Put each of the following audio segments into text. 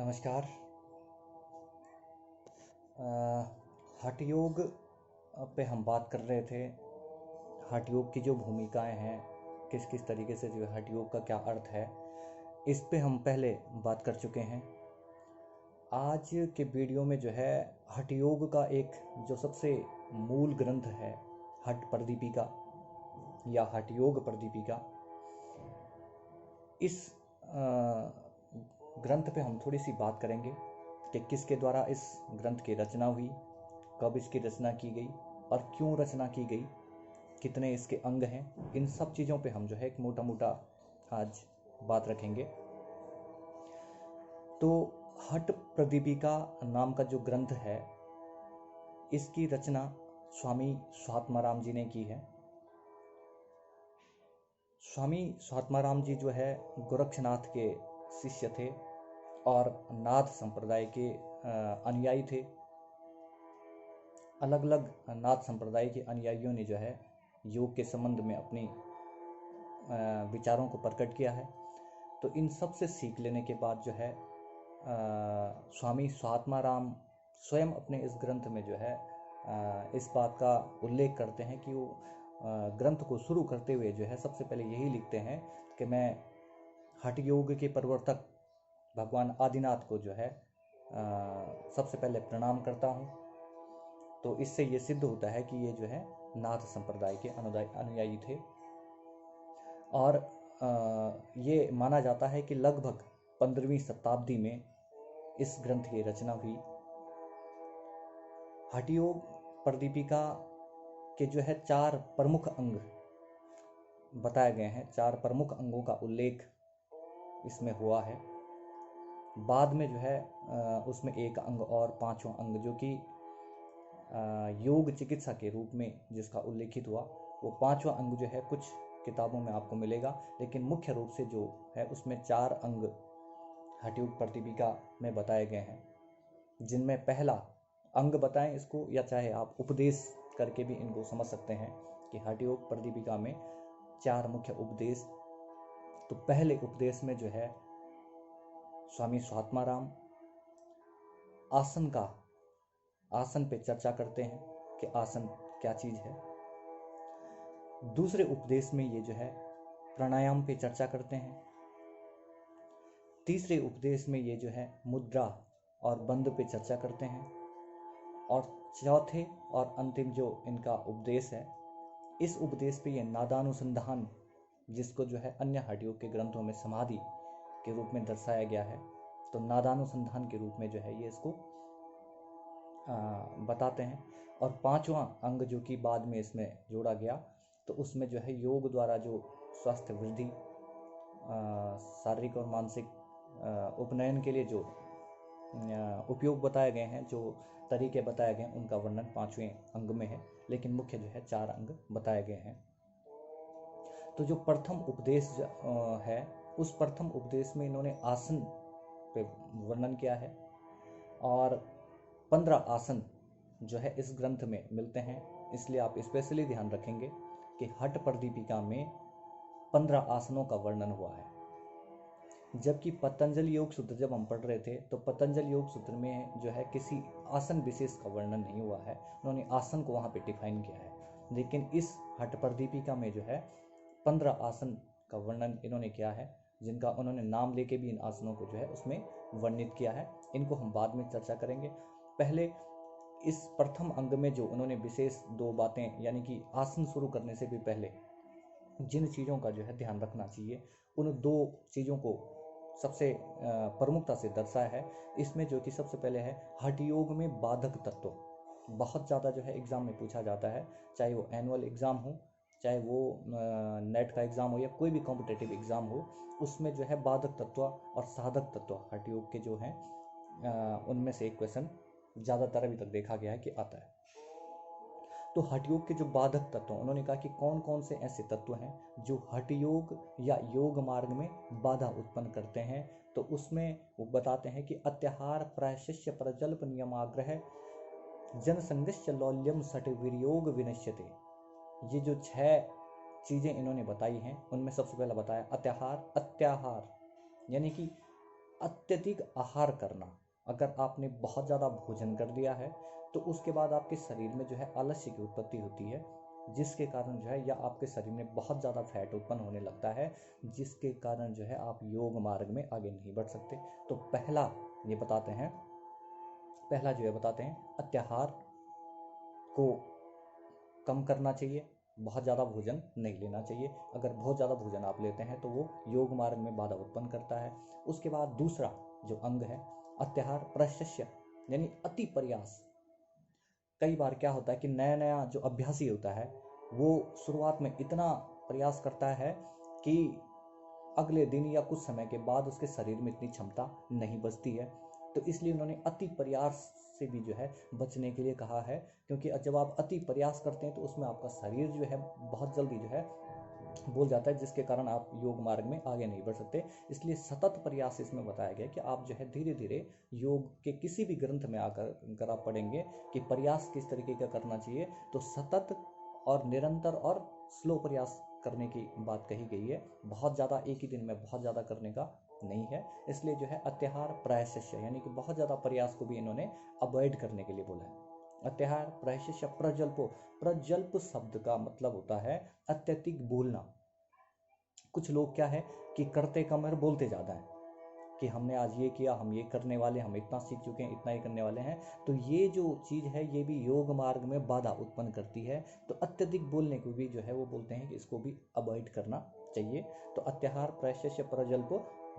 नमस्कार। हठ योग पे हम बात कर रहे थे। हठ योग की जो भूमिकाएं हैं, किस किस तरीके से जो हठ योग का क्या अर्थ है, इस पे हम पहले बात कर चुके हैं। आज के वीडियो में जो है हठ योग का एक जो सबसे मूल ग्रंथ है, हठ प्रदीपिका या हठ योग प्रदीपिका, इस ग्रंथ पे हम थोड़ी सी बात करेंगे कि किसके द्वारा इस ग्रंथ की रचना हुई, कब इसकी रचना की गई और क्यों रचना की गई, कितने इसके अंग हैं। इन सब चीज़ों पे हम जो है एक मोटा मोटा आज बात रखेंगे। तो हठ प्रदीपिका नाम का जो ग्रंथ है, इसकी रचना स्वामी स्वात्माराम जी ने की है। स्वामी स्वात्माराम जी जो है गोरक्षनाथ के शिष्य थे और नाथ संप्रदाय के अनुयायी थे। अलग अलग नाथ संप्रदाय के अनुयायियों ने जो है योग के संबंध में अपनी विचारों को प्रकट किया है। तो इन सब से सीख लेने के बाद जो है स्वामी स्वात्माराम स्वयं अपने इस ग्रंथ में जो है इस बात का उल्लेख करते हैं कि वो ग्रंथ को शुरू करते हुए जो है सबसे पहले यही लिखते हैं कि मैं हठ योग के प्रवर्तक भगवान आदिनाथ को जो है सबसे पहले प्रणाम करता हूँ। तो इससे ये सिद्ध होता है कि ये जो है नाथ संप्रदाय के अनुयायी थे और ये माना जाता है कि लगभग 15वीं शताब्दी में इस ग्रंथ की रचना हुई। हठ योग प्रदीपिका के जो है 4 प्रमुख अंग बताए गए हैं, 4 प्रमुख अंगों का उल्लेख इसमें हुआ है। बाद में जो है उसमें एक अंग और 5वां अंग जो कि योग चिकित्सा के रूप में जिसका उल्लेखित हुआ, वो 5वां अंग जो है कुछ किताबों में आपको मिलेगा, लेकिन मुख्य रूप से जो है उसमें 4 अंग हठ योग प्रदीपिका में बताए गए हैं, जिनमें पहला अंग बताएं इसको, या चाहे आप उपदेश करके भी इनको समझ सकते हैं कि हठ योग प्रदीपिका में 4 मुख्य उपदेश। तो पहले उपदेश में जो है स्वामी स्वात्माराम आसन पे चर्चा करते हैं कि आसन क्या चीज़ है। दूसरे उपदेश में ये जो है प्राणायाम पे चर्चा करते हैं। तीसरे उपदेश में ये जो है मुद्रा और बंद पे चर्चा करते हैं। और चौथे और अंतिम जो इनका उपदेश है, इस उपदेश पे ये नादानुसंधान, जिसको जो है अन्य हठ योग के ग्रंथों में समाधि के रूप में दर्शाया गया है, तो नादानुसंधान के रूप में जो है ये इसको बताते हैं। और 5वां अंग जो कि बाद में इसमें जोड़ा गया, तो उसमें जो है योग द्वारा जो स्वास्थ्य वृद्धि, शारीरिक और मानसिक उपनयन के लिए जो उपयोग बताए गए हैं, जो तरीके बताए गए हैं, उनका वर्णन 5वें अंग में है, लेकिन मुख्य जो है 4 अंग बताए गए हैं। तो जो प्रथम उपदेश है, उस प्रथम उपदेश में इन्होंने आसन पे वर्णन किया है और 15 आसन जो है इस ग्रंथ में मिलते हैं। इसलिए आप स्पेशली ध्यान रखेंगे कि हठ प्रदीपिका में 15 आसनों का वर्णन हुआ है। जबकि पतंजल योग सूत्र जब हम पढ़ रहे थे, तो पतंजल योग सूत्र में जो है किसी आसन विशेष का वर्णन नहीं हुआ है, उन्होंने आसन को वहाँ पे डिफाइन किया है। लेकिन इस हठ प्रदीपिका में जो है 15 आसन का वर्णन इन्होंने किया है, जिनका उन्होंने नाम लेके भी इन आसनों को जो है उसमें वर्णित किया है। इनको हम बाद में चर्चा करेंगे। पहले इस प्रथम अंग में जो उन्होंने विशेष 2 बातें, यानी कि आसन शुरू करने से भी पहले जिन चीज़ों का जो है ध्यान रखना चाहिए, उन 2 चीज़ों को सबसे प्रमुखता से दर्शाया है। इसमें जो कि सबसे पहले है हठ योग में बाधक तत्व। बहुत ज़्यादा जो है एग्ज़ाम में पूछा जाता है, चाहे वो एनुअल एग्ज़ाम हो, चाहे वो नेट का एग्ज़ाम हो, या कोई भी कॉम्पिटेटिव एग्ज़ाम हो, उसमें जो है बाधक तत्व और साधक तत्व हठ योग के जो हैं उनमें से एक क्वेश्चन ज़्यादातर अभी तक देखा गया है कि आता है। तो हठ योग के जो बाधक तत्व, उन्होंने कहा कि कौन कौन से ऐसे तत्व हैं जो हठ योग या योग मार्ग में बाधा उत्पन्न करते हैं। तो उसमें वो बताते हैं कि अत्याहार, प्रायश्चित्य, प्रजल्प, नियमाग्रह, जनसंदिश्च, लौल्यम, सठ, वियोग, विनश्यते। ये जो 6 चीज़ें इन्होंने बताई हैं, उनमें सबसे पहला बताया अत्याहार। अत्याहार यानी कि अत्यधिक आहार करना। अगर आपने बहुत ज़्यादा भोजन कर लिया है तो उसके बाद आपके शरीर में जो है आलस्य की उत्पत्ति होती है, जिसके कारण जो है या आपके शरीर में बहुत ज़्यादा फैट उत्पन्न होने लगता है, जिसके कारण जो है आप योग मार्ग में आगे नहीं बढ़ सकते। तो पहला जो ये बताते हैं अत्याहार को कम करना चाहिए, बहुत ज़्यादा भोजन नहीं लेना चाहिए। अगर बहुत ज़्यादा भोजन आप लेते हैं तो वो योग मार्ग में बाधा उत्पन्न करता है। उसके बाद दूसरा जो अंग है अत्याहार प्रशस्य, यानी अति प्रयास। कई बार क्या होता है कि नया नया जो अभ्यासी होता है वो शुरुआत में इतना प्रयास करता है कि अगले दिन या कुछ समय के बाद उसके शरीर में इतनी क्षमता नहीं बचती है। तो इसलिए उन्होंने अति प्रयास से भी जो है बचने के लिए कहा है, क्योंकि जब आप अति प्रयास करते हैं तो उसमें आपका शरीर जो है बहुत जल्दी जो है बोल जाता है, जिसके कारण आप योग मार्ग में आगे नहीं बढ़ सकते। इसलिए सतत प्रयास इसमें बताया गया कि आप जो है धीरे धीरे योग के किसी भी ग्रंथ में आकर आप पढ़ेंगे कि प्रयास किस तरीके का करना चाहिए, तो सतत और निरंतर और स्लो प्रयास करने की बात कही गई है। बहुत ज़्यादा एक ही दिन में बहुत ज़्यादा करने का नहीं है। इसलिए जो है अत्याहार प्रायश्य, यानी कि बहुत ज़्यादा प्रयास को भी इन्होंने अवॉइड करने के लिए बोला है। अत्याहार प्रायश्य प्रजल्पो, प्रजल्प शब्द का मतलब होता है अत्यधिक बोलना। कुछ लोग क्या है कि करते कम और बोलते ज़्यादा हैं, कि हमने आज ये किया, हम ये करने वाले, हम इतना सीख चुके हैं, इतना ही करने वाले हैं। तो ये जो चीज़ है ये भी योग मार्ग में बाधा उत्पन्न करती है। तो अत्यधिक बोलने को भी जो है वो बोलते हैं कि इसको भी अवॉइड करना चाहिए। तो अत्याहार प्रायश्य प्रजल्प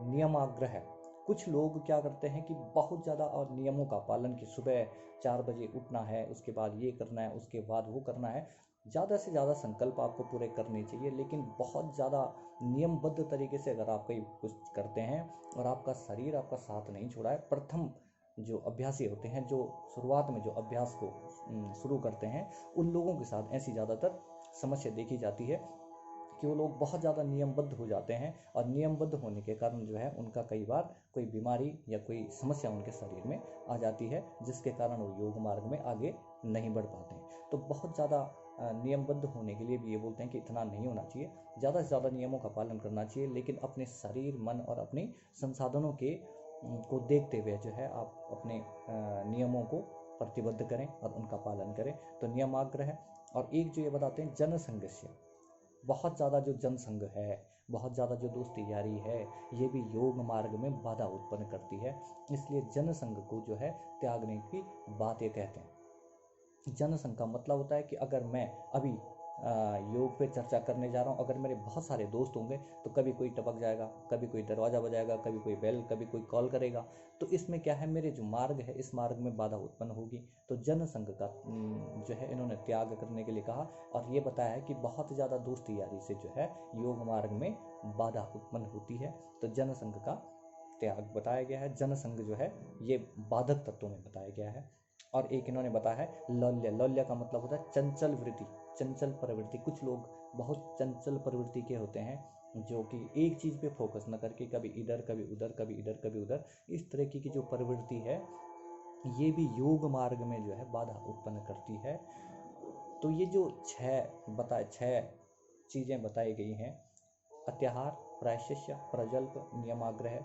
नियमाग्रह। कुछ लोग क्या करते हैं कि बहुत ज़्यादा और नियमों का पालन, कि सुबह 4 बजे उठना है, उसके बाद ये करना है, उसके बाद वो करना है। ज़्यादा से ज़्यादा संकल्प आपको पूरे करने चाहिए, लेकिन बहुत ज़्यादा नियमबद्ध तरीके से अगर आप कोई कुछ करते हैं और आपका शरीर आपका साथ नहीं छोड़ा है, प्रथम जो अभ्यासी होते हैं, जो शुरुआत में जो अभ्यास को शुरू करते हैं, उन लोगों के साथ ऐसी ज़्यादातर समस्या देखी जाती है कि वो लोग बहुत ज़्यादा नियमबद्ध हो जाते हैं, और नियमबद्ध होने के कारण जो है उनका कई बार कोई बीमारी या कोई समस्या उनके शरीर में आ जाती है, जिसके कारण वो योग मार्ग में आगे नहीं बढ़ पाते हैं। तो बहुत ज़्यादा नियमबद्ध होने के लिए भी ये बोलते हैं कि इतना नहीं होना चाहिए, ज़्यादा से ज़्यादा नियमों का पालन करना चाहिए, लेकिन अपने शरीर, मन और अपने संसाधनों के को देखते हुए जो है आप अपने नियमों को प्रतिबद्ध करें और उनका पालन करें। तो नियमाग्रह। और एक जो ये बताते हैं जनसंघर्ष, बहुत ज़्यादा जो जनसंघ है, बहुत ज़्यादा जो दोस्ती यारी है, ये भी योग मार्ग में बाधा उत्पन्न करती है। इसलिए जनसंघ को जो है त्यागने की बात ये कहते हैं। जनसंघ का मतलब होता है कि अगर मैं अभी योग पे चर्चा करने जा रहा हूँ, अगर मेरे बहुत सारे दोस्त होंगे तो कभी कोई टपक जाएगा, कभी कोई दरवाज़ा बजाएगा, कभी कोई बेल, कभी कोई कॉल करेगा। तो इसमें क्या है, मेरे जो मार्ग है इस मार्ग में बाधा उत्पन्न होगी। तो जनसंघ का जो है इन्होंने त्याग करने के लिए कहा, और ये बताया है कि बहुत ज़्यादा दोस्ती यारी से जो है योग मार्ग में बाधा उत्पन्न होती है। तो जनसंघ का त्याग बताया गया है। जनसंघ जो है ये बाधक तत्वों में बताया गया है। और एक इन्होंने बताया है लौल्य। लौल्य का मतलब होता है चंचल वृत्ति, चंचल प्रवृत्ति। कुछ लोग बहुत चंचल प्रवृत्ति के होते हैं, जो कि एक चीज़ पे फोकस न करके कभी इधर कभी उधर, कभी इधर कभी उधर, इस तरह की जो प्रवृत्ति है ये भी योग मार्ग में जो है बाधा उत्पन्न करती है। तो ये जो छह चीज़ें बताई गई हैं, अत्याहार, प्रायश्चित, प्रजल्प, नियमाग्रह,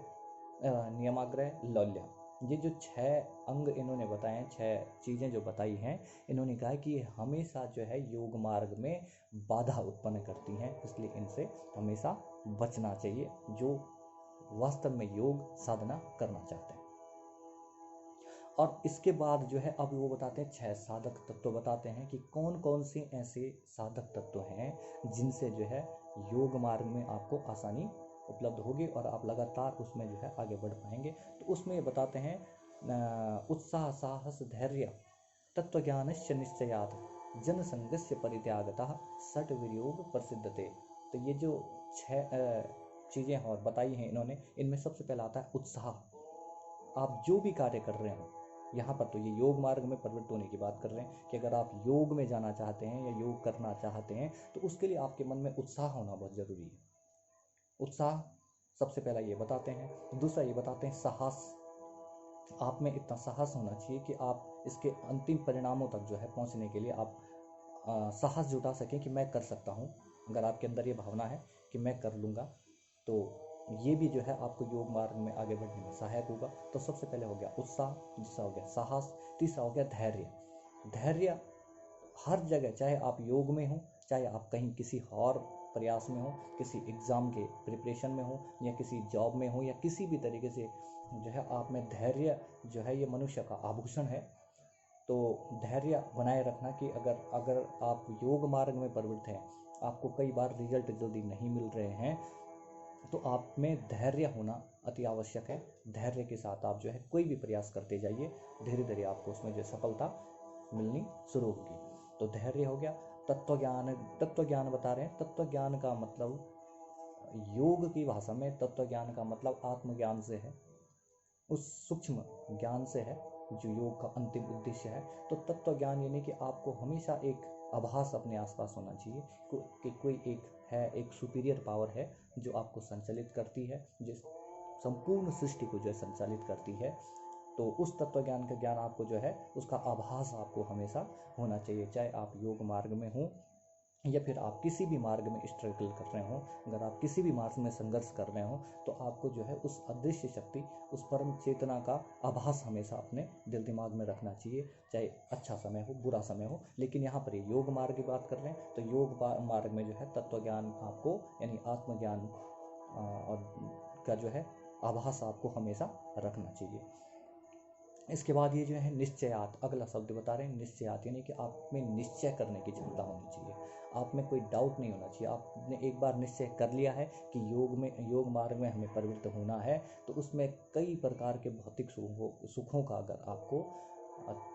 लौल्य, ये जो 6 अंग इन्होंने बताए हैं, 6 चीज़ें जो बताई हैं, इन्होंने कहा कि ये हमेशा जो है योग मार्ग में बाधा उत्पन्न करती हैं, इसलिए इनसे हमेशा बचना चाहिए जो वास्तव में योग साधना करना चाहते हैं। और इसके बाद जो है अब वो बताते हैं 6 साधक तत्व बताते हैं कि कौन कौन से ऐसे साधक तत्व हैं जिनसे जो है योग मार्ग में आपको आसानी उपलब्ध होगी और आप लगातार उसमें जो है आगे बढ़ पाएंगे। तो उसमें ये बताते हैं उत्साह, साहस, धैर्य, तत्वज्ञानस्य निश्चयात्, जनसंगस्य परित्यागतः, सट वियोग प्रसिद्धते। तो ये जो 6 चीज़ें और बताई हैं इन्होंने, इनमें सबसे पहला आता है उत्साह। आप जो भी कार्य कर रहे हो, यहाँ पर तो ये योग मार्ग में प्रवृत्त होने की बात कर रहे हैं कि अगर आप योग में जाना चाहते हैं या योग करना चाहते हैं तो उसके लिए आपके मन में उत्साह होना बहुत ज़रूरी है। उत्साह सबसे पहला ये बताते हैं। दूसरा ये बताते हैं साहस। आप में इतना साहस होना चाहिए कि आप इसके अंतिम परिणामों तक जो है पहुँचने के लिए आप साहस जुटा सकें कि मैं कर सकता हूँ। अगर आपके अंदर ये भावना है कि मैं कर लूँगा, तो ये भी जो है आपको योग मार्ग में आगे बढ़ने में सहायक होगा। तो सबसे पहले हो गया उत्साह, दूसरा हो गया साहस, तीसरा हो गया धैर्य। धैर्य हर जगह, चाहे आप योग में हो, चाहे आप कहीं किसी और प्रयास में हो, किसी एग्ज़ाम के प्रिपरेशन में हो, या किसी जॉब में हो, या किसी भी तरीके से जो है आप में धैर्य जो है ये मनुष्य का आभूषण है। तो धैर्य बनाए रखना कि अगर आप योग मार्ग में प्रवृत्त हैं, आपको कई बार रिजल्ट जल्दी नहीं मिल रहे हैं, तो आप में धैर्य होना अति आवश्यक है। धैर्य के साथ आप जो है कोई भी प्रयास करते जाइए, धीरे धीरे आपको उसमें जो सफलता मिलनी शुरू होगी। तो धैर्य हो गया। तत्व ज्ञान बता रहे हैं। तत्व ज्ञान का मतलब, योग की भाषा में तत्व ज्ञान का मतलब आत्मज्ञान से है, उस सूक्ष्म ज्ञान से है जो योग का अंतिम उद्देश्य है। तो तत्व ज्ञान यानी कि आपको हमेशा एक आभास अपने आसपास होना चाहिए कि कोई एक सुपीरियर पावर है जो आपको संचालित करती है, जिस संपूर्ण सृष्टि को जो संचालित करती है। तो उस तत्व ज्ञान का ज्ञान आपको जो है उसका आभास आपको हमेशा होना चाहिए, चाहे आप योग मार्ग में हो या फिर आप किसी भी मार्ग में स्ट्रगल कर रहे हो। अगर आप किसी भी मार्ग में संघर्ष कर रहे हो तो आपको जो है उस अदृश्य शक्ति, उस परम चेतना का आभास हमेशा अपने दिल दिमाग में रखना चाहिए, चाहे अच्छा समय हो बुरा समय हो। लेकिन यहाँ पर ये योग मार्ग की बात कर रहे हैं, तो योग मार्ग में जो है तत्व ज्ञान आपको यानी आत्मज्ञान और का जो है आभास आपको हमेशा रखना चाहिए। इसके बाद ये जो है निश्चयात, अगला शब्द बता रहे हैं निश्चयात, यानी कि आप में निश्चय करने की क्षमता होनी चाहिए, आप में कोई डाउट नहीं होना चाहिए। आपने एक बार निश्चय कर लिया है कि योग मार्ग में हमें प्रवृत्त होना है, तो उसमें कई प्रकार के भौतिक सुखों का अगर आपको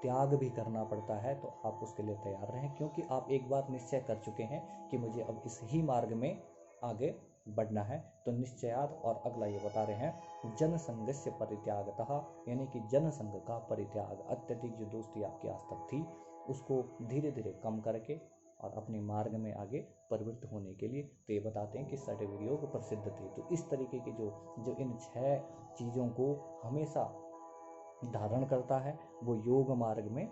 त्याग भी करना पड़ता है तो आप उसके लिए तैयार रहें, क्योंकि आप एक बार निश्चय कर चुके हैं कि मुझे अब इस ही मार्ग में आगे बढ़ना है। तो निश्चयात। और अगला ये बता रहे हैं जन संघस्य परित्यागतः, यानी कि जन संघ का परित्याग, अत्यधिक जो दोस्ती आपकी आज तक थी उसको धीरे धीरे कम करके और अपने मार्ग में आगे प्रवृत्त होने के लिए। तो ये बताते हैं कि सर्टिफिकेट योग प्रसिद्ध थे। तो इस तरीके के जो इन 6 चीज़ों को हमेशा धारण करता है वो योग मार्ग में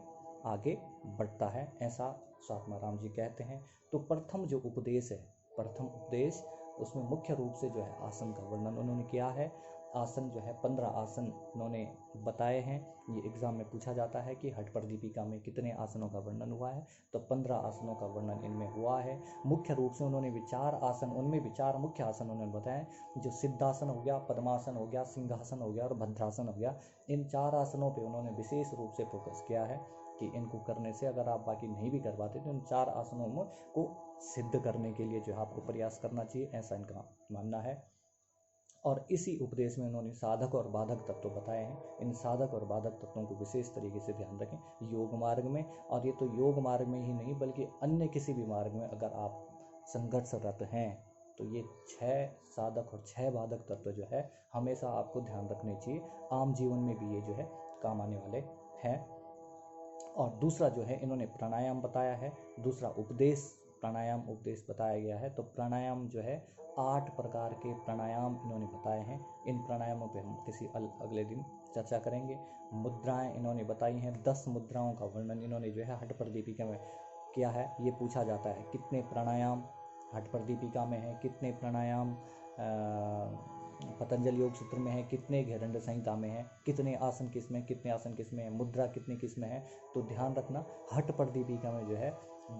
आगे बढ़ता है, ऐसा स्वात्मा राम जी कहते हैं। तो प्रथम जो उपदेश है, प्रथम उपदेश, उसमें मुख्य रूप से जो है आसन का वर्णन उन्होंने किया है। आसन जो है 15 आसन उन्होंने बताए हैं। ये एग्ज़ाम में पूछा जाता है कि हठ पर दीपिका में कितने आसनों का वर्णन हुआ है, तो 15 आसनों का वर्णन इनमें हुआ है। मुख्य रूप से उन्होंने विचार आसन, उनमें विचार मुख्य आसन उन्होंने बताए, जो सिद्धासन हो गया, पद्मासन हो गया, सिंहासन हो गया और भद्रासन हो गया। इन 4 आसनों पे उन्होंने विशेष रूप से फोकस किया है कि इनको करने से, अगर आप बाकी नहीं भी कर पाते तो इन 4 आसनों को सिद्ध करने के लिए जो है आपको प्रयास करना चाहिए, ऐसा इनका मानना है। और इसी उपदेश में उन्होंने साधक और बाधक तत्व बताए हैं। इन साधक और बाधक तत्वों को विशेष तरीके से ध्यान रखें योग मार्ग में। और ये तो योग मार्ग में ही नहीं बल्कि अन्य किसी भी मार्ग में अगर आप संघर्षरत हैं तो ये 6 साधक और 6 बाधक तत्व जो है हमेशा आपको ध्यान रखने चाहिए। आम जीवन में भी ये जो है काम आने वाले हैं। और दूसरा जो है इन्होंने प्राणायाम बताया है, दूसरा प्राणायाम उपदेश बताया गया है। तो प्राणायाम जो है 8 प्रकार के प्राणायाम इन्होंने बताए हैं। इन प्राणायामों पे हम किसी अगले दिन चर्चा करेंगे। मुद्राएं इन्होंने बताई हैं, 10 मुद्राओं का वर्णन इन्होंने जो है हठ पर दीपिका में किया है। ये पूछा जाता है कितने प्राणायाम हठ पर दीपिका में है, कितने प्राणायाम पतंजलि योग सूत्र में है, कितने घेरंड संहिता में है, कितने आसन किस में, कितने आसन किस में है, मुद्रा कितनी किस में है। तो ध्यान रखना हठ पर दीपिका में जो है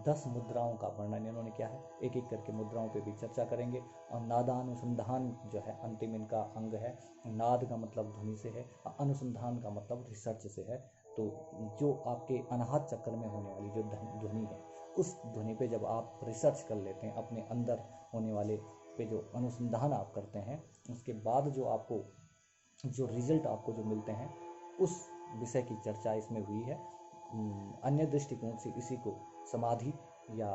10 मुद्राओं का वर्णन इन्होंने किया है। एक एक करके मुद्राओं पे भी चर्चा करेंगे। और नादानुसंधान जो है अंतिम इनका अंग है। नाद का मतलब ध्वनि से है, अनुसंधान का मतलब रिसर्च से है। तो जो आपके अनाहत चक्र में होने वाली जो ध्वनि है, उस ध्वनि पे जब आप रिसर्च कर लेते हैं, अपने अंदर होने वाले पे जो अनुसंधान आप करते हैं, उसके बाद जो आपको जो रिजल्ट आपको जो मिलते हैं, उस विषय की चर्चा इसमें हुई है। अन्य दृष्टिकोण से इसी को समाधि या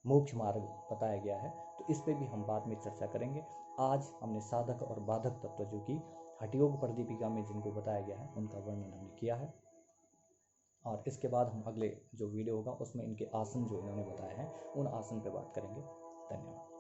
मोक्ष मार्ग बताया गया है। तो इस पे भी हम बाद में चर्चा करेंगे। आज हमने साधक और बाधक तत्व जो कि हठयोग पर दीपिका में जिनको बताया गया है उनका वर्णन हमने किया है। और इसके बाद हम अगले जो वीडियो होगा उसमें इनके आसन जो इन्होंने बताए हैं उन आसन पे बात करेंगे। धन्यवाद।